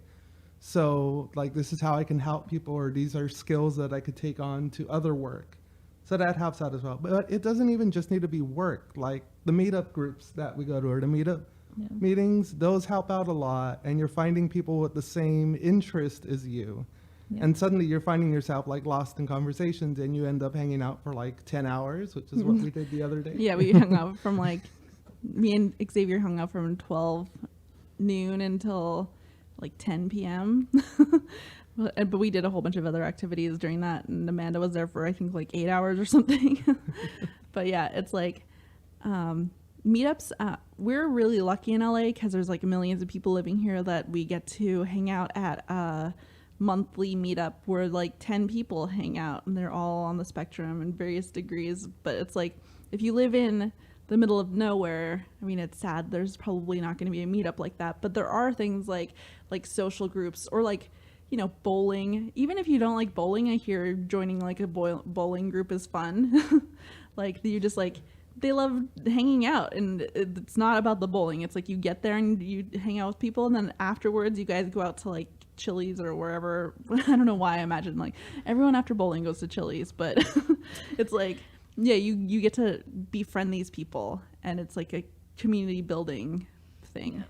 so like this is how I can help people, or these are skills that I could take on to other work. So that helps out as well. But it doesn't even just need to be work. Like the meetup groups that we go to, or the meetup meetings, those help out a lot. And you're finding people with the same interest as you. Yeah. And suddenly you're finding yourself like lost in conversations, and you end up hanging out for like 10 hours, which is what we did the other day. Yeah, we hung out from like, me and Xavier hung out from 12 noon until like 10 p.m. But we did a whole bunch of other activities during that, and Amanda was there for I think like 8 hours or something. But yeah, it's like meetups. We're really lucky in LA because there's like millions of people living here that we get to hang out at a monthly meetup where like 10 people hang out, and they're all on the spectrum in various degrees. But it's like if you live in the middle of nowhere, I mean, it's sad, there's probably not going to be a meetup like that, but there are things like social groups, or like bowling. Even if you don't like bowling, I hear joining like a bowling group is fun. Like you just like, they love hanging out, and it's not about the bowling. It's like you get there and you hang out with people, and then afterwards you guys go out to like Chili's or wherever. I don't know why I imagine like everyone after bowling goes to Chili's, but it's like, yeah, you get to befriend these people, and it's like a community building thing.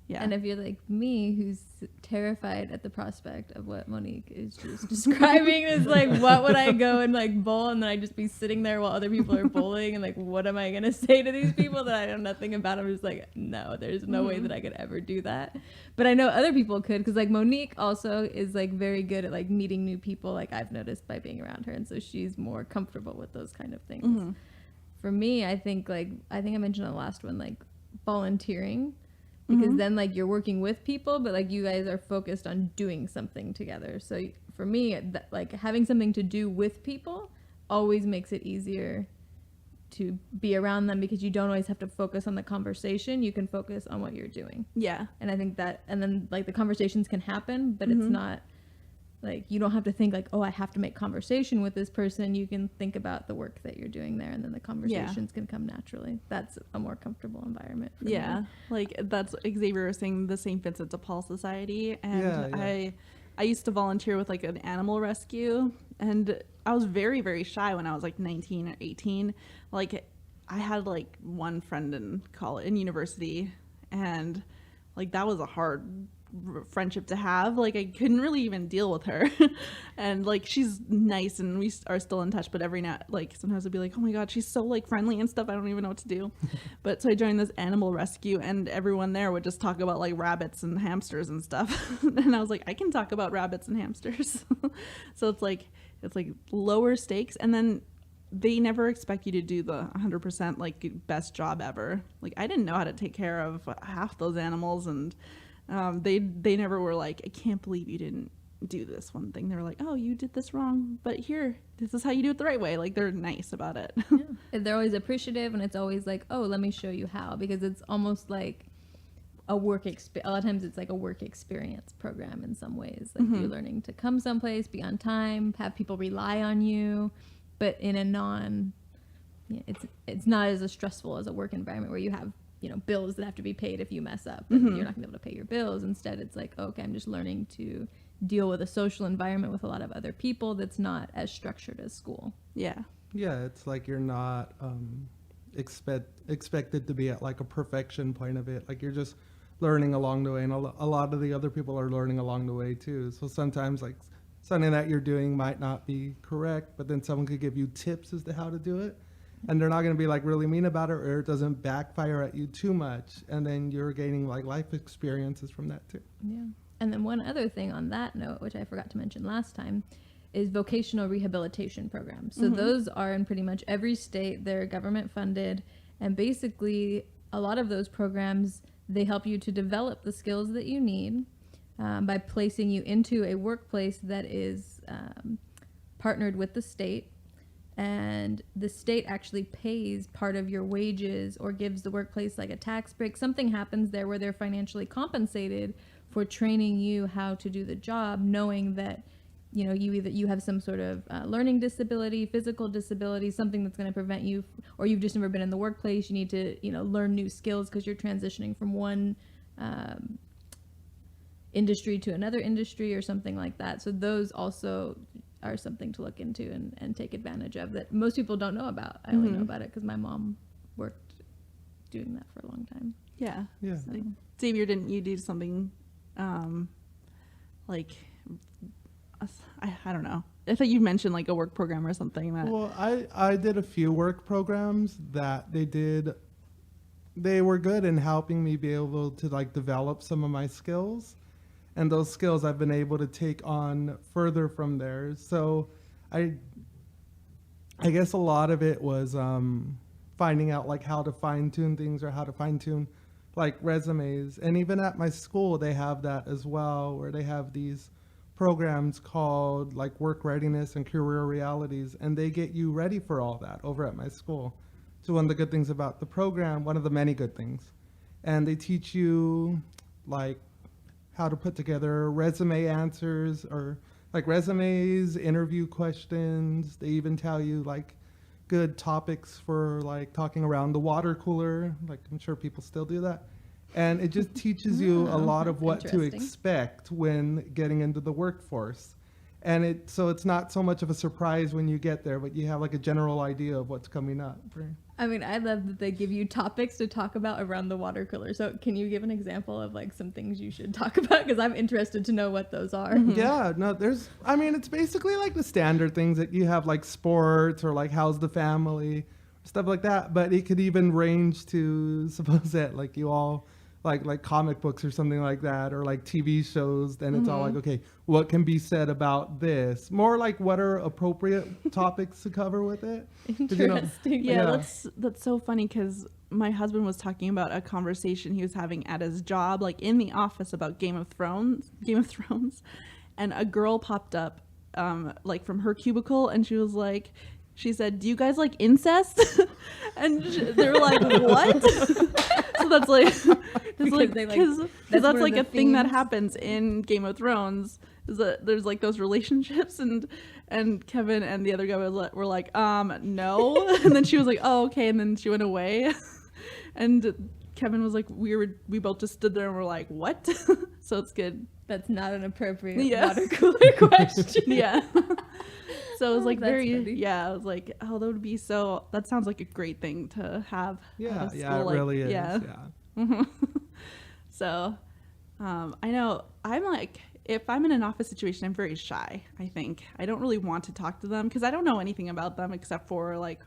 Yeah. And if you're like me, who's terrified at the prospect of what Monique is just describing, is like, what would I go and like bowl, and then I'd just be sitting there while other people are bowling, and like, what am I gonna say to these people that I know nothing about? I'm just like, no, there's no way that I could ever do that. But I know other people could, because like Monique also is like very good at like meeting new people, like I've noticed by being around her, and so she's more comfortable with those kind of things. For me, I think I mentioned on the last one, like volunteering. Because then like you're working with people, but like you guys are focused on doing something together. So for me, like having something to do with people always makes it easier to be around them, because you don't always have to focus on the conversation. You can focus on what you're doing. Yeah. And I think that, and then like the conversations can happen, but it's not like, you don't have to think like, oh, I have to make conversation with this person. You can think about the work that you're doing there, and then the conversations can come naturally. That's a more comfortable environment for me. Like that's Xavier was saying, the St. Vincent de Paul Society, and I used to volunteer with like an animal rescue, and I was very, very shy when I was like 19 or 18. Like I had like one friend in college, in university, and like that was a hard friendship to have. Like I couldn't really even deal with her. And like she's nice and we are still in touch, but every night, like sometimes I'd be like, oh my god, she's so like friendly and stuff, I don't even know what to do. But so I joined this animal rescue, and everyone there would just talk about like rabbits and hamsters and stuff. And I was like, I can talk about rabbits and hamsters. So it's like lower stakes, and then they never expect you to do the 100% like best job ever. Like I didn't know how to take care of half those animals, and they never were like, I can't believe you didn't do this one thing. They were like, oh, you did this wrong, but here, this is how you do it the right way. Like they're nice about it. Yeah. They're always appreciative, and it's always like, oh, let me show you how, because it's almost like a lot of times it's like a work experience program in some ways. Like you're learning to come someplace, be on time, have people rely on you, but in a it's not as stressful as a work environment where you have, you know, bills that have to be paid if you mess up, and you're not gonna be able to pay your bills. Instead, it's like, okay, I'm just learning to deal with a social environment with a lot of other people that's not as structured as school. Yeah, it's like you're not expected to be at like a perfection point of it. Like you're just learning along the way, and a lot of the other people are learning along the way too. So sometimes like something that you're doing might not be correct, but then someone could give you tips as to how to do it. And they're not going to be like really mean about it, or it doesn't backfire at you too much. And then you're gaining like life experiences from that too. Yeah. And then one other thing on that note, which I forgot to mention last time, is vocational rehabilitation programs. So those are in pretty much every state. They're government funded. And basically a lot of those programs, they help you to develop the skills that you need by placing you into a workplace that is partnered with the state. And the state actually pays part of your wages or gives the workplace like a tax break. Something happens there where they're financially compensated for training you how to do the job, knowing that, you know, you have some sort of learning disability, physical disability, something that's going to prevent you, or you've just never been in the workplace. You need to, you know, learn new skills because you're transitioning from one industry to another industry or something like that. So those also are something to look into and take advantage of that most people don't know about. I only know about it because my mom worked doing that for a long time. Yeah. So. Xavier, didn't you do something like, I don't know. I thought you mentioned like a work program or something. Well, I did a few work programs that they were good in helping me be able to like develop some of my skills. And those skills I've been able to take on further from there. So I guess a lot of it was finding out like how to fine tune things, or how to fine tune like resumes. And even at my school, they have that as well, where they have these programs called like work readiness and career realities. And they get you ready for all that over at my school. So one of the good things about the program, one of the many good things, and they teach you like how to put together resume answers, or like resumes, interview questions. They even tell you like good topics for like talking around the water cooler. Like I'm sure people still do that. And it just teaches you a lot of what to expect when getting into the workforce. And so it's not so much of a surprise when you get there, but you have like a general idea of what's coming up. I mean, I love that they give you topics to talk about around the water cooler. So can you give an example of like some things you should talk about? Because I'm interested to know what those are. Yeah, no, it's basically like the standard things that you have, like sports or like how's the family, stuff like that. But it could even range to, suppose that like you all like comic books or something like that, or like TV shows, then it's all like, okay, what can be said about this? More like what are appropriate topics to cover with it. Interesting. That's so funny because my husband was talking about a conversation he was having at his job, like in the office, about Game of Thrones, and a girl popped up like from her cubicle, and she said, "Do you guys like incest?" And they were like, "What?" So that's like, because that's like a thing that happens in Game of Thrones, is that there's like those relationships, and Kevin and the other guy were like, no, and then she was like, "Oh, okay," and then she went away, and Kevin was like, we both just stood there and were like, "What?" So it's good. That's not an appropriate water cooler question. Yeah. So it was like funny. I was like, oh, that sounds like a great thing to have. Yeah, school, it really is. Yeah. So, I know I'm like, if I'm in an office situation, I'm very shy, I think. I don't really want to talk to them because I don't know anything about them except for like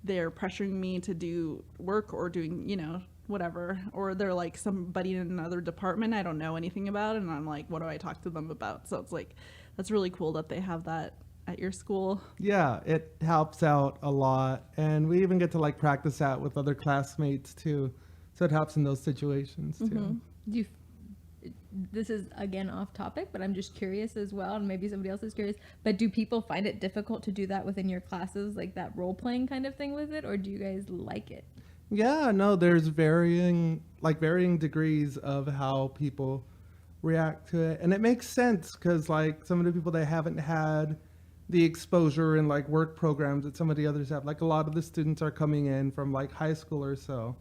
they're pressuring me to do work or doing, whatever. Or they're like somebody in another department I don't know anything about. And I'm like, what do I talk to them about? So it's like, that's really cool that they have that at your school. Yeah, it helps out a lot. And we even get to like practice that with other classmates too. So it helps in those situations too. This is again off topic, but I'm just curious as well, and maybe somebody else is curious, but do people find it difficult to do that within your classes, like that role playing kind of thing with it, or do you guys like it? Yeah, no, there's varying degrees of how people react to it. And it makes sense because like some of the people, they haven't had the exposure in like work programs that some of the others have. Like a lot of the students are coming in from like high school or so,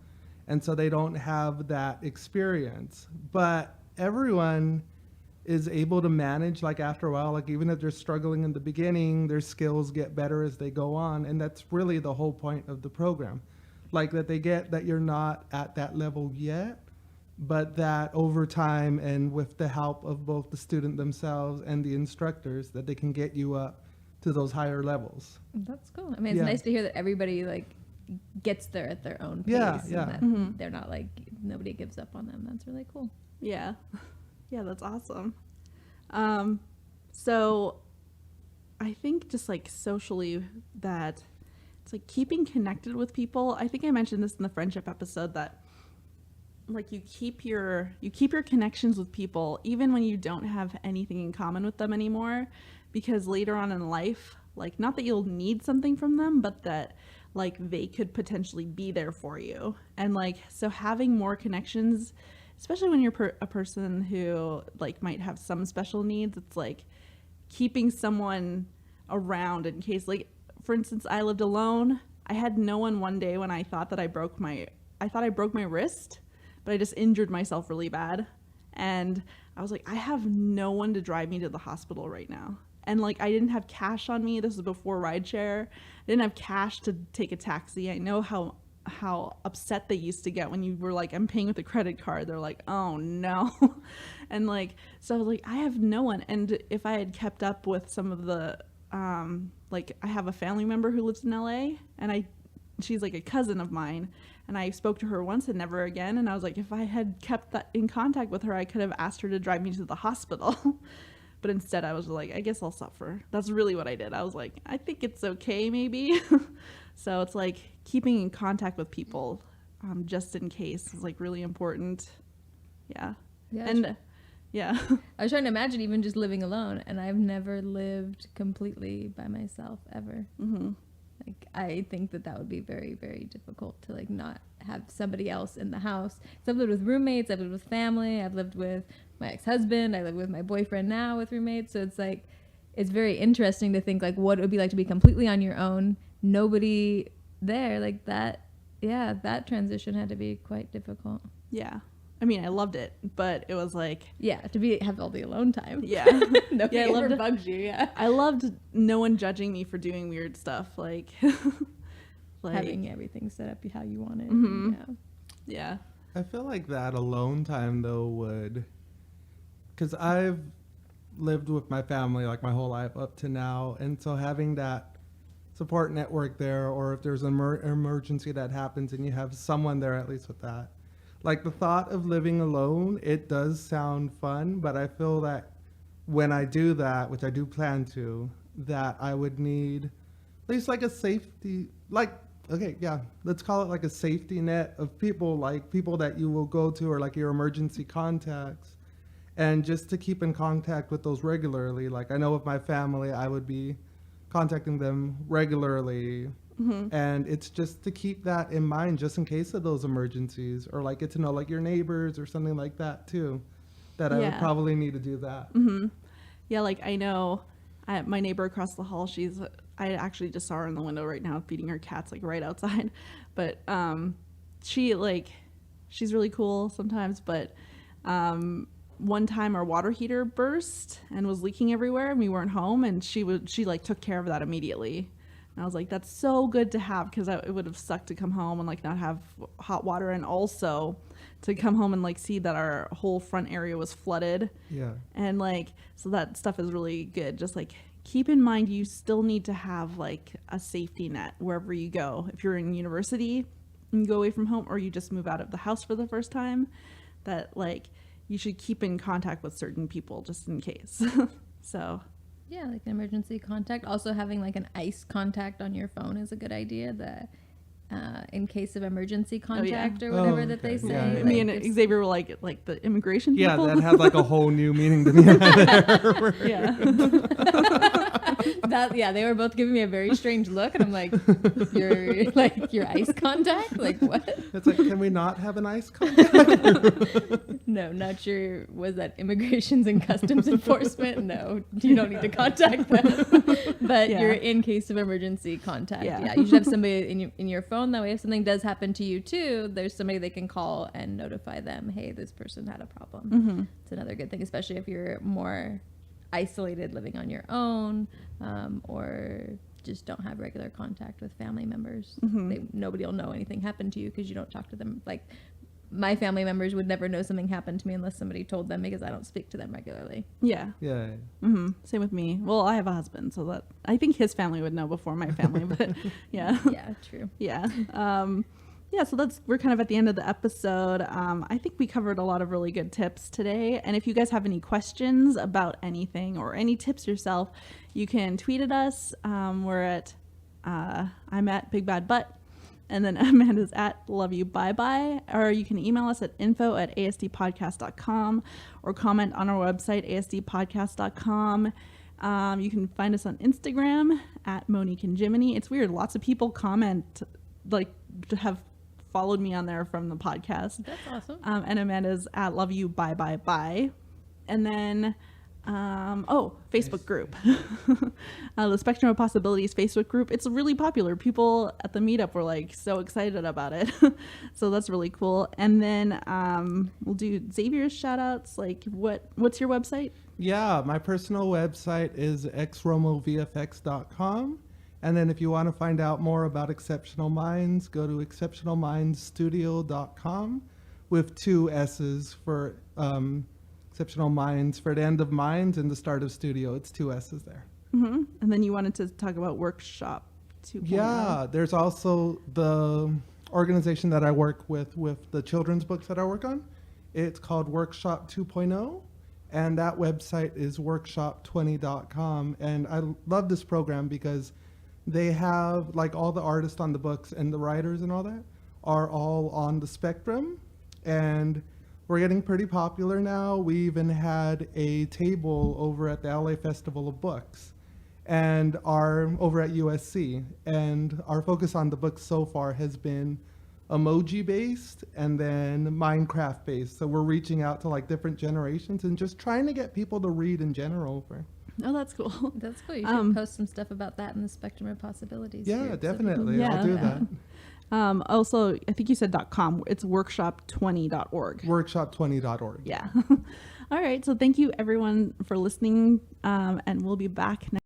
and so they don't have that experience. But everyone is able to manage, like after a while, like even if they're struggling in the beginning, their skills get better as they go on. And that's really the whole point of the program. Like that they get that you're not at that level yet, but that over time and with the help of both the student themselves and the instructors, that they can get you up to those higher levels. That's cool. I mean, it's nice to hear that everybody like gets there at their own pace. Yeah. And that they're not like, nobody gives up on them. That's really cool. Yeah. Yeah, that's awesome. So I think just like socially that it's like keeping connected with people. I think I mentioned this in the friendship episode that like you keep your connections with people even when you don't have anything in common with them anymore, because later on in life, like not that you'll need something from them, but that like they could potentially be there for you. And like, so having more connections, especially when you're a person who like might have some special needs, it's like keeping someone around in case, like for instance, I lived alone. I had no one one day when I thought I broke my wrist, but I just injured myself really bad. And I was like, I have no one to drive me to the hospital right now. And like, I didn't have cash on me. This was before rideshare. I didn't have cash to take a taxi. I know how upset they used to get when you were like, I'm paying with a credit card. They're like, oh no. And like, so I was like, I have no one. And if I had kept up with some of the, like I have a family member who lives in LA, and she's like a cousin of mine, and I spoke to her once and never again. And I was like, if I had kept that in contact with her, I could have asked her to drive me to the hospital. But instead I was like, I guess I'll suffer. That's really what I did. I was like, I think it's okay maybe. So it's like keeping in contact with people, just in case, is like really important. Yeah. And yeah. I was trying to imagine even just living alone, and I've never lived completely by myself ever. Like I think that would be very, very difficult to like not have somebody else in the house. So I've lived with roommates, I've lived with family, I've lived with my ex-husband, I live with my boyfriend now with roommates. So it's like, it's very interesting to think like what it would be like to be completely on your own, nobody there, like that. Yeah, that transition had to be quite difficult. Yeah. I mean, I loved it, but it was like, Yeah, have all the alone time. yeah. Nobody Yeah, I loved ever it. bugs you. Yeah, I loved no one judging me for doing weird stuff. Like, having everything set up how you want it. Mhm. Yeah. yeah. I feel like that alone time though would, because I've lived with my family like my whole life up to now, and so having that support network there, or if there's an emergency that happens and you have someone there at least with that. Like the thought of living alone, it does sound fun, but I feel that when I do that, which I do plan to, that I would need at least like a safety, like, okay, yeah, let's call it like a safety net of people, like people that you will go to or like your emergency contacts. And just to keep in contact with those regularly. Like I know with my family, I would be contacting them regularly. Mm-hmm. And it's just to keep that in mind just in case of those emergencies, or like get to know like your neighbors or something like that too, that I would Yeah. probably need to do that. Mm-hmm. Yeah, like I know my neighbor across the hall, I actually just saw her in the window right now feeding her cats like right outside. But she's really cool sometimes, but one time our water heater burst and was leaking everywhere and we weren't home, and she like took care of that immediately. And I was like, that's so good to have, because it would have sucked to come home and like not have hot water, and also to come home and like see that our whole front area was flooded. Yeah. And like, so that stuff is really good. Just like keep in mind, you still need to have like a safety net wherever you go. If you're in university and you go away from home, or you just move out of the house for the first time, that like you should keep in contact with certain people just in case. So Yeah, like an emergency contact. Also having like an ICE contact on your phone is a good idea, that in case of emergency contact or whatever Oh, that they okay. say. Yeah, yeah. Like, me and it's- Xavier were like the immigration Yeah, people. that had like a whole new meaning to me. Yeah. they were both giving me a very strange look, and I'm like, your ICE contact? Like what? It's like, can we not have an ice contact? No, not sure. Was that Immigrations and Customs Enforcement? No, you don't need to contact them. But Yeah. you're in case of emergency contact. Yeah. Yeah, you should have somebody in your phone. That way, if something does happen to you too, there's somebody they can call and notify them. Hey, this person had a problem. Mm-hmm. It's another good thing, especially if you're more isolated, living on your own, or just don't have regular contact with family members. Mhm. Nobody will know anything happened to you because you don't talk to them. Like my family members would never know something happened to me unless somebody told them, because I don't speak to them regularly. Yeah. Yeah. Mm-hmm. Same with me. Well, I have a husband, so that I think his family would know before my family, but yeah. Yeah, true. Yeah. Yeah, so we're kind of at the end of the episode. I think we covered a lot of really good tips today. And if you guys have any questions about anything or any tips yourself, you can tweet at us. We're at, I'm at Big Bad Butt. And then Amanda's at Love You Bye Bye. Or you can email us at info@asdpodcast.com or comment on our website, asdpodcast.com. You can find us on Instagram at Monique and Jiminy. It's weird. Lots of people comment, like, have followed me on there from the podcast. That's awesome. And Amanda's at Love You Bye Bye Bye. And then, Facebook group. The Spectrum of Possibilities Facebook group. It's really popular. People at the meetup were like so excited about it. So that's really cool. And then we'll do Xavier's shout outs. Like what's your website? Yeah, my personal website is xromovfx.com. And then if you want to find out more about Exceptional Minds, go to exceptionalmindsstudio.com with 2 S's for Exceptional Minds, for the end of Minds and the start of studio. It's 2 S's there. Mm-hmm. And then you wanted to talk about Workshop 2.0. Yeah, there's also the organization that I work with the children's books that I work on. It's called Workshop 2.0. And that website is workshop20.com. And I love this program because they have like all the artists on the books and the writers and all that are all on the spectrum. And we're getting pretty popular now. We even had a table over at the LA Festival of Books and over at USC. And our focus on the books so far has been emoji based and then Minecraft based. So we're reaching out to like different generations and just trying to get people to read in general. Oh, that's cool. That's cool. You should post some stuff about that in the Spectrum of Possibilities. Yeah, group, so definitely. Yeah. I'll do that. Also, I think you said .com. It's workshop20.org. Workshop20.org. Yeah. All right. So thank you everyone for listening. And we'll be back next